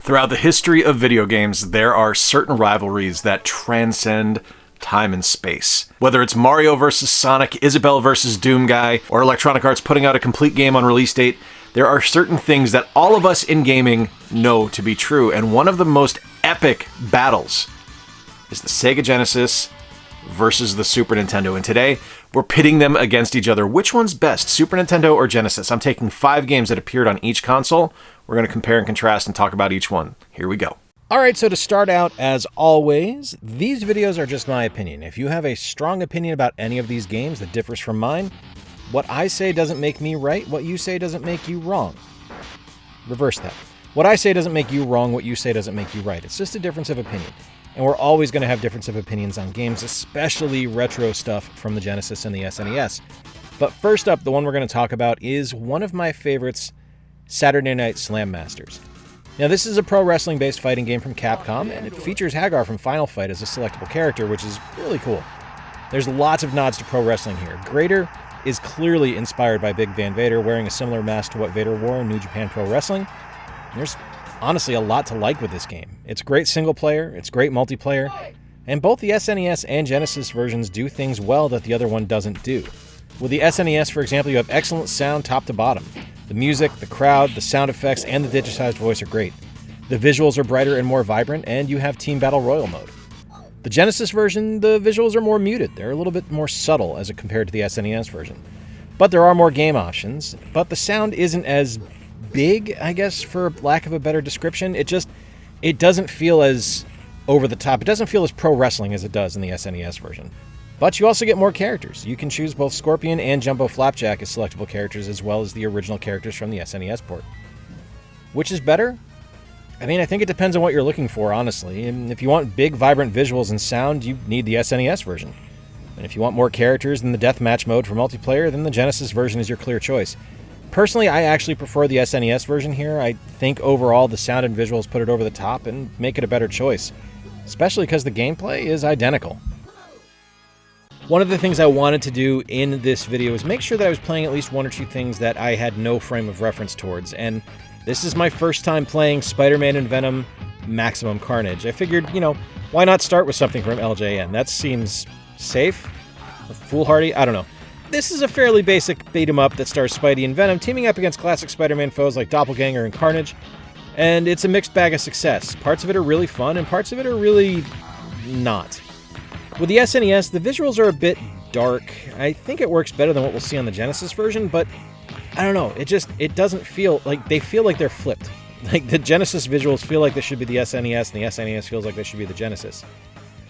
Throughout the history of video games, there are certain rivalries that transcend time and space. Whether it's Mario versus Sonic, Isabelle versus Doom Guy, or Electronic Arts putting out a complete game on release date, there are certain things that all of us in gaming know to be true, and one of the most epic battles is the Sega Genesis versus the Super Nintendo. And today, we're pitting them against each other. Which one's best, Super Nintendo or Genesis? I'm taking 5 games that appeared on each console. We're going to compare and contrast and talk about each one. Here we go. All right, so to start out, as always, these videos are just my opinion. If you have a strong opinion about any of these games that differs from mine, what I say doesn't make me right, what you say doesn't make you wrong. Reverse that. What I say doesn't make you wrong, what you say doesn't make you right. It's just a difference of opinion. And we're always going to have difference of opinions on games, especially retro stuff from the Genesis and the SNES. But first up, the one we're going to talk about is one of my favorites, Saturday Night Slam Masters. Now, this is a pro wrestling-based fighting game from Capcom, and it features Hagar from Final Fight as a selectable character, which is really cool. There's lots of nods to pro wrestling here. Greater is clearly inspired by Big Van Vader, wearing a similar mask to what Vader wore in New Japan Pro Wrestling. And there's honestly a lot to like with this game. It's great single player, it's great multiplayer, and both the SNES and Genesis versions do things well that the other one doesn't do. With the SNES, for example, you have excellent sound top to bottom. The music, the crowd, the sound effects, and the digitized voice are great. The visuals are brighter and more vibrant, and you have Team Battle Royal mode. The Genesis version, the visuals are more muted. They're a little bit more subtle as compared to the SNES version. But there are more game options, but the sound isn't as big, I guess, for lack of a better description. It doesn't feel as over the top. It doesn't feel as pro wrestling as it does in the SNES version. But you also get more characters. You can choose both Scorpion and Jumbo Flapjack as selectable characters, as well as the original characters from the SNES port. Which is better? I mean, I think it depends on what you're looking for, honestly. And if you want big, vibrant visuals and sound, you need the SNES version. And if you want more characters than the deathmatch mode for multiplayer, then the Genesis version is your clear choice. Personally, I actually prefer the SNES version here. I think overall the sound and visuals put it over the top and make it a better choice, especially because the gameplay is identical. One of the things I wanted to do in this video is make sure that I was playing at least one or two things that I had no frame of reference towards, and this is my first time playing Spider-Man and Venom Maximum Carnage. I figured, why not start with something from LJN? That seems safe? Or foolhardy? I don't know. This is a fairly basic beat-em-up that stars Spidey and Venom teaming up against classic Spider-Man foes like Doppelganger and Carnage, and it's a mixed bag of success. Parts of it are really fun, and parts of it are really not. With the SNES, the visuals are a bit dark. I think it works better than what we'll see on the Genesis version, but I don't know, it doesn't feel like, they feel like they're flipped. Like, the Genesis visuals feel like they should be the SNES, and the SNES feels like they should be the Genesis.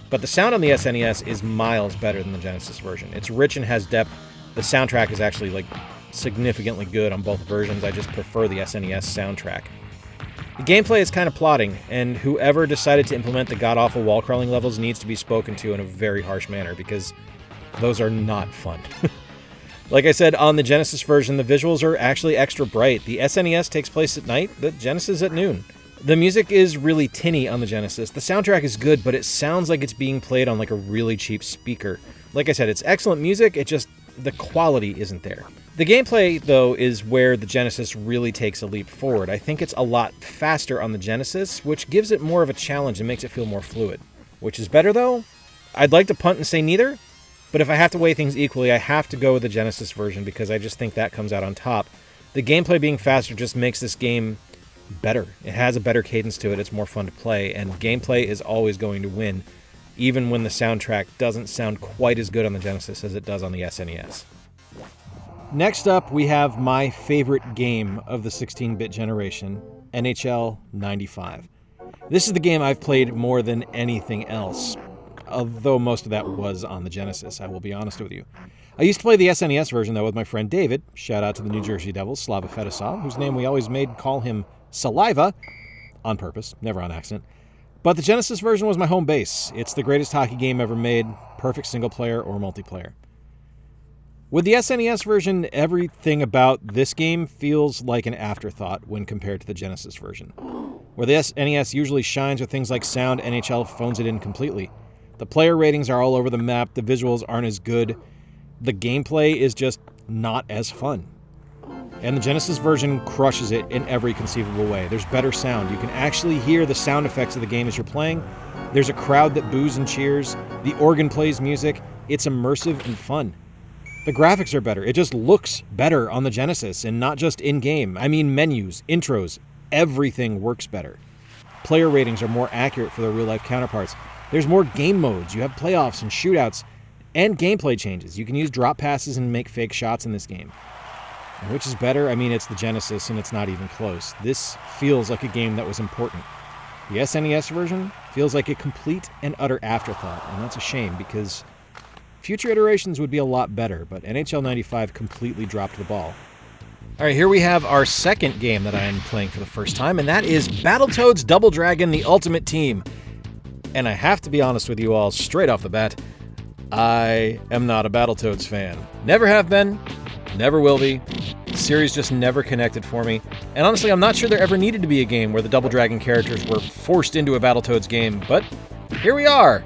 But the sound on the SNES is miles better than the Genesis version. It's rich and has depth. The soundtrack is actually, significantly good on both versions. I just prefer the SNES soundtrack. The gameplay is kind of plotting, and whoever decided to implement the god-awful wall-crawling levels needs to be spoken to in a very harsh manner, because those are not fun. Like I said, on the Genesis version, the visuals are actually extra bright. The SNES takes place at night, the Genesis at noon. The music is really tinny on the Genesis. The soundtrack is good, but it sounds like it's being played on a really cheap speaker. Like I said, it's excellent music, the quality isn't there. The gameplay, though, is where the Genesis really takes a leap forward. I think it's a lot faster on the Genesis, which gives it more of a challenge and makes it feel more fluid. Which is better, though? I'd like to punt and say neither, but if I have to weigh things equally, I have to go with the Genesis version because I just think that comes out on top. The gameplay being faster just makes this game better. It has a better cadence to it, it's more fun to play, and gameplay is always going to win, even when the soundtrack doesn't sound quite as good on the Genesis as it does on the SNES. Next up, we have my favorite game of the 16-bit generation, NHL 95. This is the game I've played more than anything else, although most of that was on the Genesis, I will be honest with you. I used to play the SNES version, though, with my friend David, shout out to the New Jersey Devils, Slava Fedosov, whose name we always made call him Saliva, on purpose, never on accident. But the Genesis version was my home base. It's the greatest hockey game ever made, perfect single player or multiplayer. With the SNES version, everything about this game feels like an afterthought when compared to the Genesis version. Where the SNES usually shines with things like sound, NHL phones it in completely. The player ratings are all over the map, the visuals aren't as good, the gameplay is just not as fun. And the Genesis version crushes it in every conceivable way. There's better sound. You can actually hear the sound effects of the game as you're playing. There's a crowd that boos and cheers. The organ plays music. It's immersive and fun. The graphics are better. It just looks better on the Genesis, and not just in-game. I mean menus, intros, everything works better. Player ratings are more accurate for their real-life counterparts. There's more game modes. You have playoffs and shootouts, and gameplay changes. You can use drop passes and make fake shots in this game. And which is better? I mean, it's the Genesis, and it's not even close. This feels like a game that was important. The SNES version feels like a complete and utter afterthought, and that's a shame because future iterations would be a lot better, but NHL 95 completely dropped the ball. All right, here we have our second game that I am playing for the first time, and that is Battletoads Double Dragon: The Ultimate Team. And I have to be honest with you all straight off the bat, I am not a Battletoads fan. Never have been, never will be. The series just never connected for me. And honestly, I'm not sure there ever needed to be a game where the Double Dragon characters were forced into a Battletoads game, but here we are.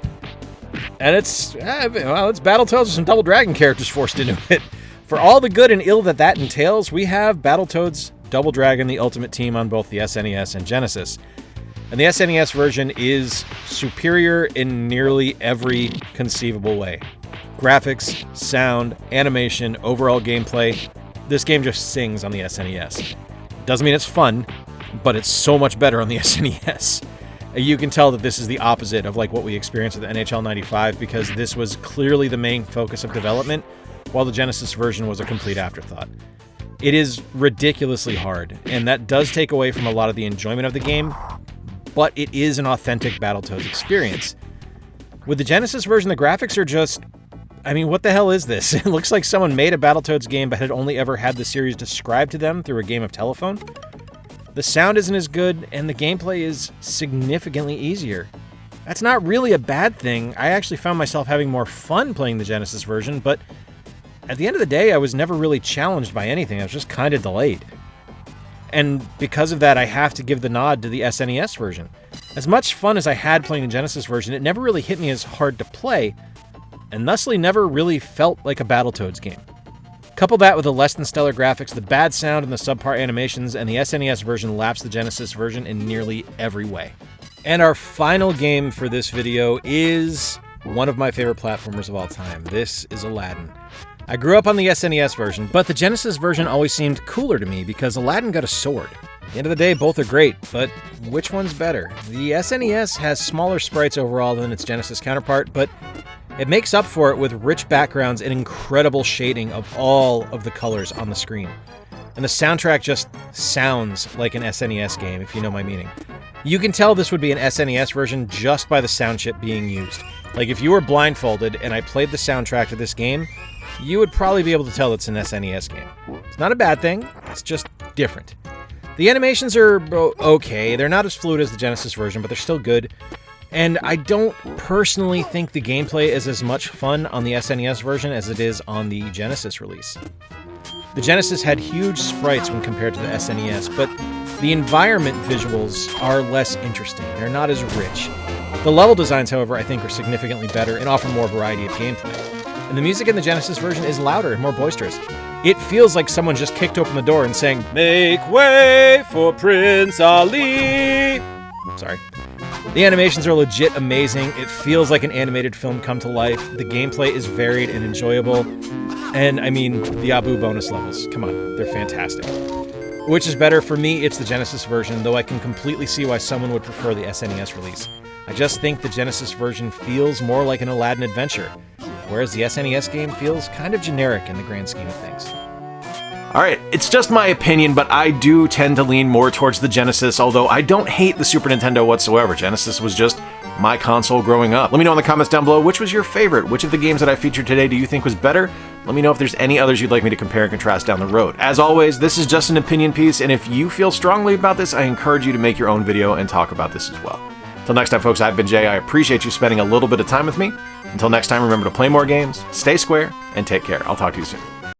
And it's Battletoads with some Double Dragon characters forced into it. For all the good and ill that entails, we have Battletoads Double Dragon: The Ultimate Team on both the SNES and Genesis. And the SNES version is superior in nearly every conceivable way. Graphics, sound, animation, overall gameplay. This game just sings on the SNES. Doesn't mean it's fun, but it's so much better on the SNES. You can tell that this is the opposite of like what we experienced with NHL 95 because this was clearly the main focus of development, while the Genesis version was a complete afterthought. It is ridiculously hard, and that does take away from a lot of the enjoyment of the game, but it is an authentic Battletoads experience. With the Genesis version, the graphics are just... I mean, what the hell is this? It looks like someone made a Battletoads game but had only ever had the series described to them through a game of telephone. The sound isn't as good, and the gameplay is significantly easier. That's not really a bad thing. I actually found myself having more fun playing the Genesis version, but at the end of the day, I was never really challenged by anything. I was just kind of delayed. And because of that, I have to give the nod to the SNES version. As much fun as I had playing the Genesis version, it never really hit me as hard to play, and thusly never really felt like a Battletoads game. Couple that with the less than stellar graphics, the bad sound, and the subpar animations, and the SNES version laps the Genesis version in nearly every way. And our final game for this video is one of my favorite platformers of all time. This is Aladdin. I grew up on the SNES version, but the Genesis version always seemed cooler to me because Aladdin got a sword. At the end of the day, both are great, but which one's better? The SNES has smaller sprites overall than its Genesis counterpart, but it makes up for it with rich backgrounds and incredible shading of all of the colors on the screen. And the soundtrack just sounds like an SNES game, if you know my meaning. You can tell this would be an SNES version just by the sound chip being used. Like if you were blindfolded and I played the soundtrack to this game, you would probably be able to tell it's an SNES game. It's not a bad thing, it's just different. The animations are okay, they're not as fluid as the Genesis version, but they're still good. And I don't personally think the gameplay is as much fun on the SNES version as it is on the Genesis release. The Genesis had huge sprites when compared to the SNES, but the environment visuals are less interesting. They're not as rich. The level designs, however, I think are significantly better and offer more variety of gameplay. And the music in the Genesis version is louder and more boisterous. It feels like someone just kicked open the door and sang, "Make way for Prince Ali." Sorry. The animations are legit amazing. It feels like an animated film come to life. The gameplay is varied and enjoyable. And I mean, the Abu bonus levels, come on, they're fantastic. Which is better? For me, it's the Genesis version, though I can completely see why someone would prefer the SNES release. I just think the Genesis version feels more like an Aladdin adventure, whereas the SNES game feels kind of generic in the grand scheme of things. Alright, it's just my opinion, but I do tend to lean more towards the Genesis, although I don't hate the Super Nintendo whatsoever. Genesis was just my console growing up. Let me know in the comments down below, which was your favorite? Which of the games that I featured today do you think was better? Let me know if there's any others you'd like me to compare and contrast down the road. As always, this is just an opinion piece, and if you feel strongly about this, I encourage you to make your own video and talk about this as well. Until next time, folks, I've been Jay. I appreciate you spending a little bit of time with me. Until next time, remember to play more games, stay square, and take care. I'll talk to you soon.